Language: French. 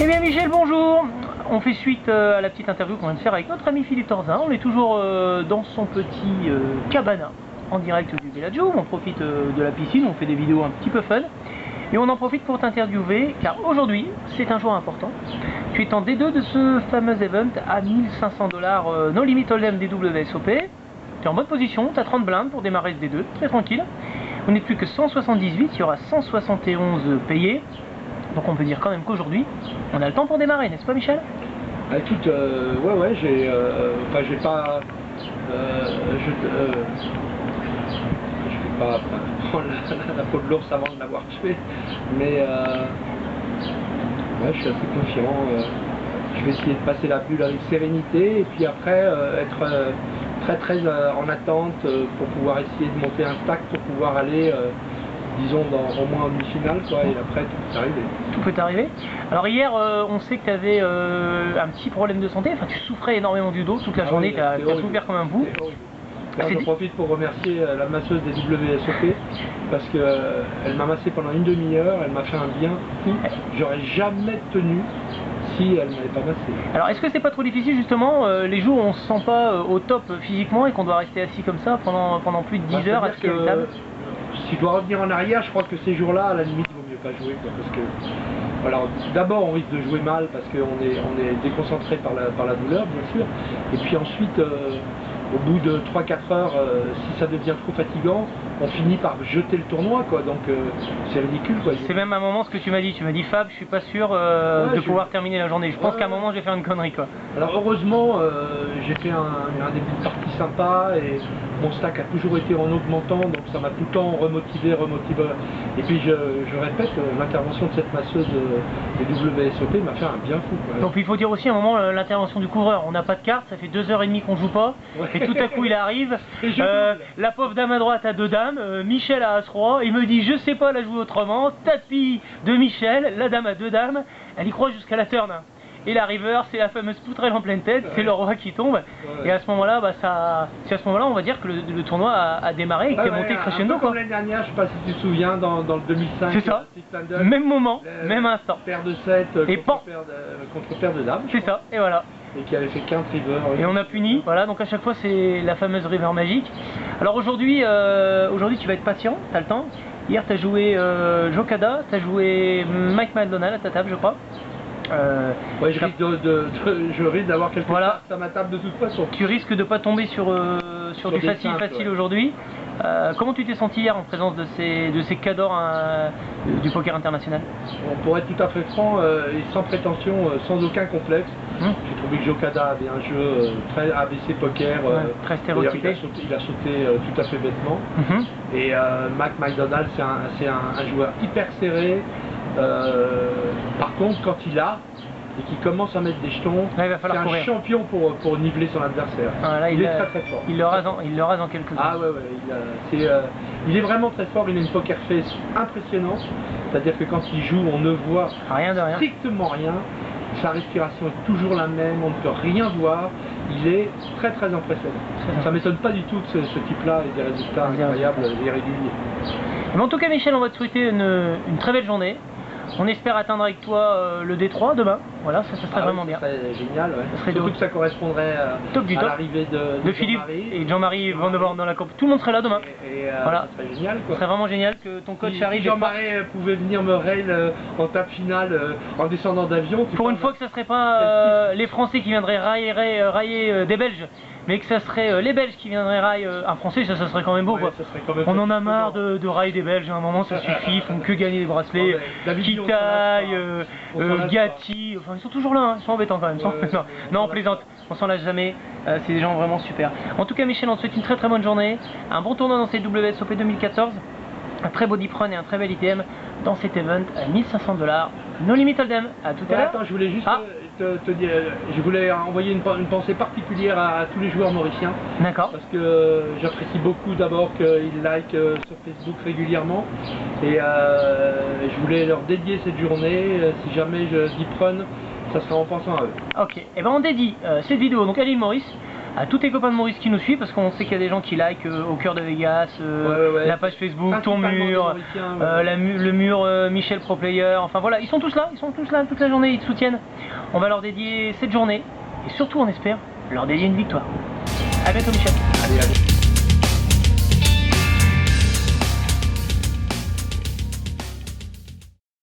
Eh bien Michel, bonjour. On fait suite à la petite interview qu'on vient de faire avec notre ami Philippe Torzin. On est toujours dans son petit cabana en direct du Bellagio. On profite de la piscine, on fait des vidéos un petit peu fun. Et on en profite pour t'interviewer car aujourd'hui c'est un jour important. Tu es en D2 de ce fameux event à 1500 $, no limit hold'em des WSOP. Tu es en bonne position, tu as 30 blindes pour démarrer ce D2, très tranquille. On n'est plus que 178, il y aura 171 payés. Donc on peut dire quand même qu'aujourd'hui, on a le temps pour démarrer, n'est-ce pas Michel? Ah, écoute, ouais, j'ai pas... je vais pas prendre la peau de l'ours avant de l'avoir tué, mais ouais, je suis assez confiant. Je vais essayer de passer la bulle avec sérénité et puis après être très en attente pour pouvoir essayer de monter un stack pour pouvoir aller disons au moins en demi-finale quoi, et après tout peut arriver. Tout peut arriver. Alors hier on sait que tu avais un petit problème de santé, enfin tu souffrais énormément du dos toute la journée, tu as souffert comme un bout. Je profite pour remercier la masseuse des WSOP parce qu'elle m'a massé pendant une demi-heure, elle m'a fait un bien fou, j'aurais jamais tenu si elle ne m'avait pas massé. Alors est-ce que c'est pas trop difficile justement les jours où on se sent pas au top physiquement et qu'on doit rester assis comme ça pendant plus de 10 heures assis à une table? Si je dois revenir en arrière, je crois que ces jours-là, à la limite, il vaut mieux pas jouer quoi, parce que alors d'abord on risque de jouer mal parce qu'on est déconcentré par la douleur bien sûr, et puis ensuite au bout de 3-4 heures, si ça devient trop fatigant, on finit par jeter le tournoi quoi, donc c'est ridicule quoi. C'est même à un moment ce que tu m'as dit Fab, je suis pas sûr de pouvoir terminer la journée, je pense qu'à un moment je vais faire une connerie quoi. Alors heureusement j'ai fait un début de partie sympa et mon stack a toujours été en augmentant, donc ça m'a tout le temps remotivé. Et puis je répète, l'intervention de cette masseuse des WSOP m'a fait un bien fou quoi. Donc il faut dire aussi à un moment l'intervention du couvreur, on n'a pas de carte, ça fait 2h30 qu'on joue pas, et tout à coup il arrive, la pauvre dame à droite a 2 dames, Michel a As-Roi, il me dit je sais pas la jouer autrement, tapis de Michel, la dame a 2 dames, elle y croit jusqu'à la turn. Et la river, c'est la fameuse poutrelle en pleine tête, c'est le roi qui tombe. Et à ce moment-là, c'est à ce moment-là, on va dire que le tournoi a démarré et qu'il est monté crescendo. Comme l'année dernière, je sais pas si tu te souviens, dans le 2005. C'est ça, même moment, même instant. Paire de 7 et contre paire de dames. C'est ça, et voilà. Et qui avait fait 15 river. Et on a puni, voilà, donc à chaque fois c'est la fameuse river magique. Alors aujourd'hui, tu vas être patient, tu as le temps. Hier tu as joué Jokada, tu as joué Mike McDonald à ta table je crois. Ouais, je risque d'avoir quelque chose à ma table de toute façon. Tu risques de pas tomber sur du facile aujourd'hui. Comment tu t'es senti hier en présence de ces cadors du poker international? Bon, pour être tout à fait franc et sans prétention, sans aucun complexe, j'ai trouvé que Jokada avait un jeu très ABC poker, très stéréotypé. Il a sauté tout à fait bêtement. Et Mac McDonald c'est un joueur hyper serré. Par contre, quand il a et qu'il commence à mettre des jetons, c'est un champion pour niveler son adversaire. Il est très fort. Il le rase en quelques secondes. Ah ouais, il est vraiment très fort, il a une poker face impressionnante, c'est-à-dire que quand il joue, on ne voit strictement rien, sa respiration est toujours la même, on ne peut rien voir, il est très impressionnant. Ça ne m'étonne pas du tout que ce type-là ait des résultats incroyables et réguliers. Mais en tout cas Michel, on va te souhaiter une très belle journée. On espère atteindre avec toi le D3 demain, voilà, ça serait vraiment bien. Ça serait génial, ouais. Surtout que ça correspondrait à l'arrivée de Philippe et Jean-Marie Van de Born dans la coupe. Tout le monde serait là demain. Voilà. Ça serait génial quoi. Ce serait vraiment génial que ton coach arrive. Si Jean-Marie pouvait venir me rail en tape finale en descendant d'avion. Pour une fois que ça serait pas les Français qui viendraient railler des Belges, mais que ça serait les Belges qui viendraient railler un Français, ça serait quand même beau quoi. On en a marre de railler des Belges, à un moment ça suffit, ils font que gagner des bracelets. Kitaï, Gatti, enfin ils sont toujours là, ils sont embêtants quand même. Non, on plaisante, on s'en lâche jamais, c'est des gens vraiment super. En tout cas Michel, on te souhaite une très bonne journée, un bon tournoi dans cette WSOP 2014, un très beau deep run et un très bel ITM dans cet event à 1500 $, no limit hold'em. À tout à l'heure. Attends, je voulais juste te dire, je voulais envoyer une pensée particulière à tous les joueurs mauriciens. D'accord. Parce que j'apprécie beaucoup d'abord qu'ils like sur Facebook régulièrement. Et je voulais leur dédier cette journée, si jamais je deep run, ça sera en pensant à eux. Ok, et ben on dédie cette vidéo donc à l'île Maurice. à tous tes copains de Maurice qui nous suivent, parce qu'on sait qu'il y a des gens qui like au cœur de Vegas, la page Facebook, ton mur, le mur Michel Pro Player, enfin voilà, ils sont tous là toute la journée, ils te soutiennent. On va leur dédier cette journée, et surtout on espère leur dédier une victoire. A bientôt Michel. Allez.